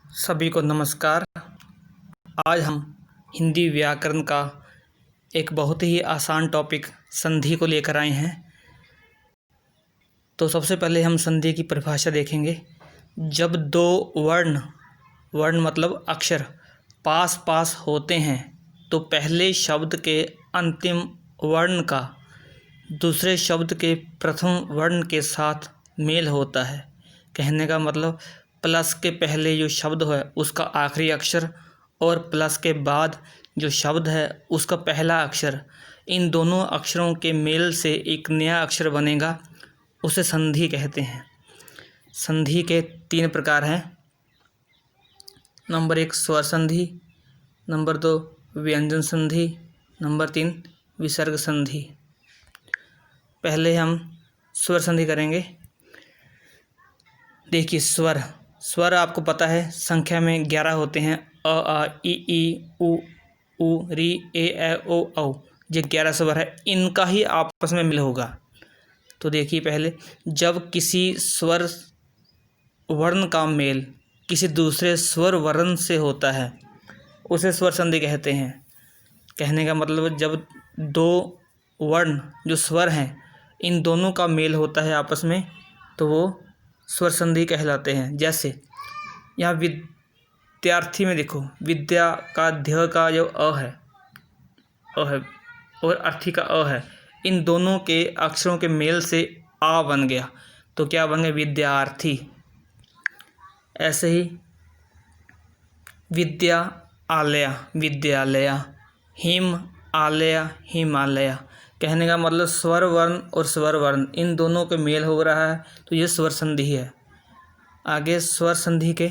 सभी को नमस्कार। आज हम हिंदी व्याकरण का एक बहुत ही आसान टॉपिक संधि को लेकर आए हैं। तो सबसे पहले हम संधि की परिभाषा देखेंगे। जब दो वर्ण मतलब अक्षर पास पास होते हैं तो पहले शब्द के अंतिम वर्ण का दूसरे शब्द के प्रथम वर्ण के साथ मेल होता है। कहने का मतलब प्लस के पहले जो शब्द है उसका आखिरी अक्षर और प्लस के बाद जो शब्द है उसका पहला अक्षर, इन दोनों अक्षरों के मेल से एक नया अक्षर बनेगा, उसे संधि कहते हैं। संधि के 3 प्रकार हैं। नंबर 1 स्वर संधि, नंबर 2 व्यंजन संधि, नंबर 3 विसर्ग संधि। पहले हम स्वर संधि करेंगे। देखिए स्वर आपको पता है संख्या में 11 होते हैं। अ आ इ ई उ री ए ओ औ, ये 11 स्वर है, इनका ही आपस में मिल होगा। तो देखिए पहले, जब किसी स्वर वर्ण का मेल किसी दूसरे स्वर वर्ण से होता है उसे स्वर संधि कहते हैं। कहने का मतलब जब दो वर्ण जो स्वर हैं इन दोनों का मेल होता है आपस में तो वो स्वर संधि कहलाते हैं। जैसे यहाँ विद्यार्थी में देखो, विद्या का ध्य का जो अ है और अर्थी का अ है, इन दोनों के अक्षरों के मेल से आ बन गया तो क्या बन गया? विद्यार्थी। ऐसे ही विद्या आलया विद्यालया, हिम आलया हिमालया। कहने का मतलब स्वर वर्ण और स्वर वर्ण इन दोनों के मेल हो रहा है तो ये स्वर संधि है। आगे स्वर संधि के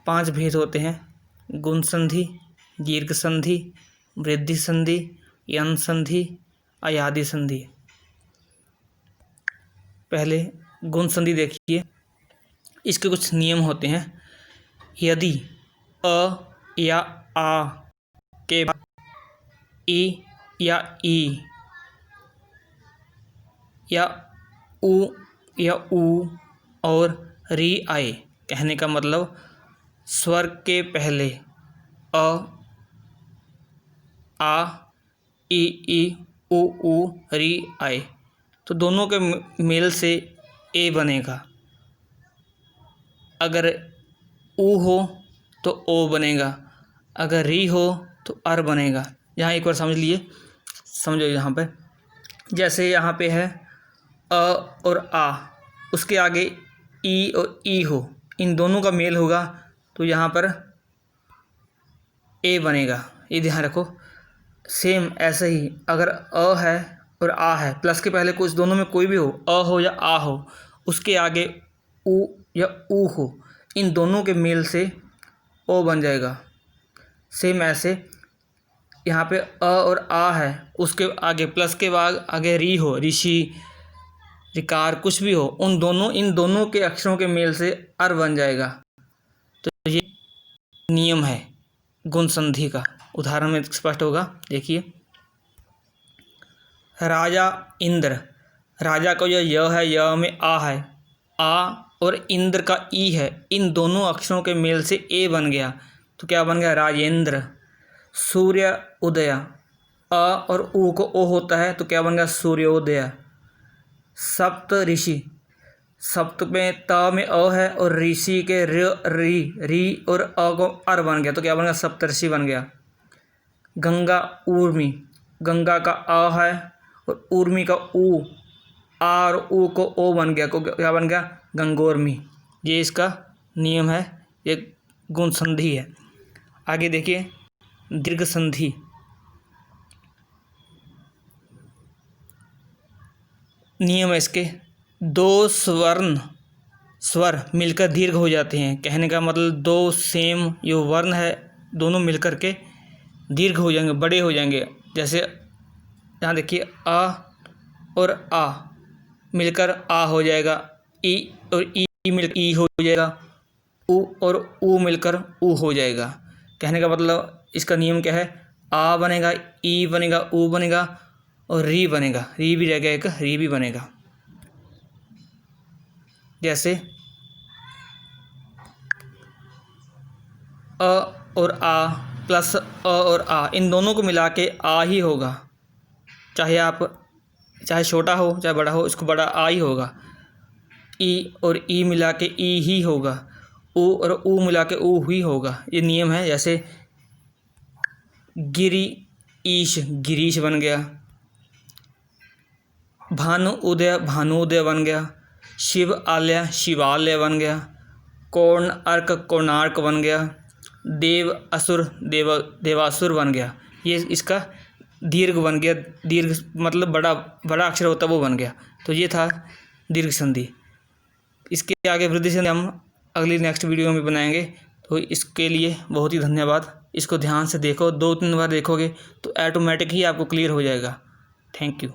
5 भेद होते हैं। गुण संधि, दीर्घ संधि, वृद्धि संधि, यन संधि, अयादि संधि। पहले गुण संधि देखिए, इसके कुछ नियम होते हैं। यदि अ या आ के बाद ई या ई या उ और री आए, कहने का मतलब स्वर के पहले अ आ ई उ री आए तो दोनों के मेल से ए बनेगा। अगर उ हो तो ओ बनेगा, अगर री हो तो अर बनेगा। यहाँ एक बार समझो यहाँ पे, जैसे यहाँ पे है अ और आ, उसके आगे ई और ई हो, इन दोनों का मेल होगा तो यहाँ पर ए बनेगा, ये ध्यान रखो। सेम ऐसे ही अगर अ है और आ है, प्लस के पहले कुछ दोनों में कोई भी हो, अ हो या आ हो, उसके आगे उ या उ हो, इन दोनों के मेल से ओ बन जाएगा। सेम ऐसे यहाँ पे अ और आ है, उसके आगे प्लस के बाद आगे री हो, ऋषि रिकार कुछ भी हो, इन दोनों के अक्षरों के मेल से अर बन जाएगा। तो ये नियम है गुण संधि का। उदाहरण में स्पष्ट होगा। देखिए राजा इंद्र, राजा का जो य है, य में आ है, आ और इंद्र का ई है, इन दोनों अक्षरों के मेल से ए बन गया तो क्या बन गया? राजेंद्र। सूर्य उदय, अ और उ को ओ होता है तो क्या बन गया? सूर्योदय। सप्त ऋषि, सप्त में त में अ है और ऋषि के री और अ को अर बन गया तो क्या बन गया? सप्तऋषि बन गया। गंगा ऊर्मी, गंगा का अ है और ऊर्मी का उ, आ और उ को ओ बन गया तो क्या बन गया? गंगोर्मी। ये इसका नियम है, ये गुण संधि है। आगे देखिए दीर्घ संधि। नियम है इसके, दो स्वर मिलकर दीर्घ हो जाते हैं। कहने का मतलब दो सेम जो वर्ण है दोनों मिलकर के दीर्घ हो जाएंगे, बड़े हो जाएंगे। जैसे यहाँ देखिए आ और आ मिलकर आ हो जाएगा, ई और ई मिलकर ई हो जाएगा, उ और उ मिलकर उ हो जाएगा। कहने का मतलब इसका नियम क्या है? आ बनेगा, ई बनेगा, उ बनेगा और री बनेगा, री भी रहेगा, एक री भी बनेगा। जैसे और आ प्लस और आ, इन दोनों को मिला के आ ही होगा। चाहे छोटा हो चाहे बड़ा हो, इसको बड़ा आ ही होगा। ई और ई मिला के ई ही होगा। ऊ और ऊ मिला के ऊ ही होगा। ये नियम है। जैसे गिरी ईश, गिरीश बन गया। भानु उदय, भानुदय बन गया। शिव आलय, शिवालय बन गया। कोर्ण अर्क, कोणार्क बन गया। देव असुर, देवासुर बन गया। ये इसका दीर्घ बन गया। दीर्घ मतलब बड़ा अक्षर होता वो बन गया। तो ये था दीर्घ संधि। इसके आगे वृद्धि संधि हम अगली नेक्स्ट वीडियो में बनाएंगे। तो इसके लिए बहुत ही धन्यवाद। इसको ध्यान से देखो, 2-3 बार देखोगे तो ऑटोमेटिक ही आपको क्लियर हो जाएगा। Thank you.